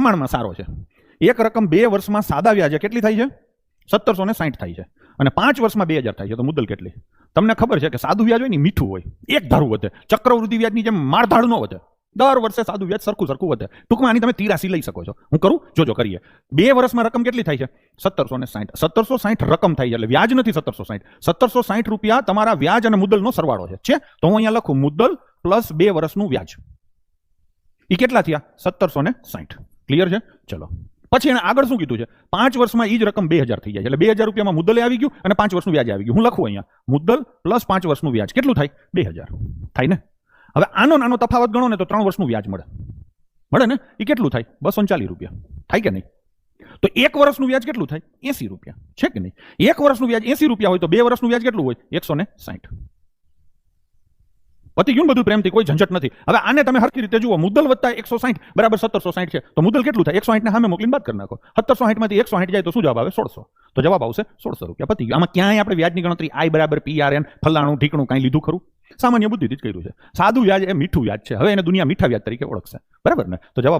પ્રમાણમાં સારો છે. એક રકમ 2 વર્ષમાં સાદા વ્યાજે કેટલી થાય છે? 1760 થાય છે. અને 5 વર્ષમાં 2000 થાય છે. તો મુદ્દલ કેટલી? તમને ખબર છે કે સાદું વ્યાજ હોય ને મીઠું હોય, એક ધારું વધે. ચક્રવૃદ્ધિ વ્યાજની જેમ માળધાડ ન વધે. દર વર્ષે સાદું વ્યાજ સરખું વધે. ટૂંકમાં આની તમે 83 લઈ શકો છો. હું કરું? જોજો કરીએ. 2 વર્ષમાં રકમ કેટલી થાય છે? 1760. 1760 રકમ થાય છે, એટલે વ્યાજ નથી 1760. 1760 રૂપિયા તમારા વ્યાજ અને મુદ્દલનો સરવાળો છે. તો હું અહીંયા લખું મુદ્દલ પ્લસ 2 વર્ષનું વ્યાજ. એ કેટલા થયા? 1760. ક્લિયર છે? ચલો પછી એને આગળ શું કીધું છે? 5 વર્ષમાં એ જ રકમ 2000 થઈ જાય. એટલે 2000 રૂપિયામાં મુદ્દલે આવી ગયું અને 5 વર્ષનું વ્યાજ આવી ગયું. હું લખું અહીંયા મુદ્દલ પ્લસ 5 વર્ષનું વ્યાજ. કેટલું થાય? 2000 થાય ને. હવે આનો નાનો તફાવત ગણો ને તો 3 વર્ષનું વ્યાજ મળે ને. એ કેટલું થાય? 240 રૂપિયા થાય કે નહીં? તો 1 વર્ષનું વ્યાજ કેટલું થાય? 80 રૂપિયા છે કે નહીં? 1 વર્ષનું વ્યાજ 80 રૂપિયા હોય તો 2 વર્ષનું વ્યાજ કેટલું હોય? 160. પતી ગયું બધું પ્રેમથી, કોઈ ઝંઝટ નથી. હવે આને તમે હરખી રીતે જુઓ. મુદ્દલ વત્તા 160 બરાબર 1760 છે. તો મુદ્દલ કેટલું થાય? 160 ને સામે મોકલીને બાદ કરી નાખો. 1760 માંથી 160 જાય તો શું જવાબ આવે? 1600. તો જવાબ આવશે 1600 રૂપિયા. પતી ગયું. આમાં ક્યાંય આપણે વ્યાજની ગણતરી I બરાબર PRN ફલાણું ઠીકણું કાંઈ લીધું ખરું? સામાન્ય બુદ્ધિથી જ કર્યું છે. સાદું વ્યાજ એ મીઠું વ્યાજ છે. હવે એને દુનિયા મીઠા વ્યાજ તરીકે ઓળખશે. બરાબર ને? તો જવાબ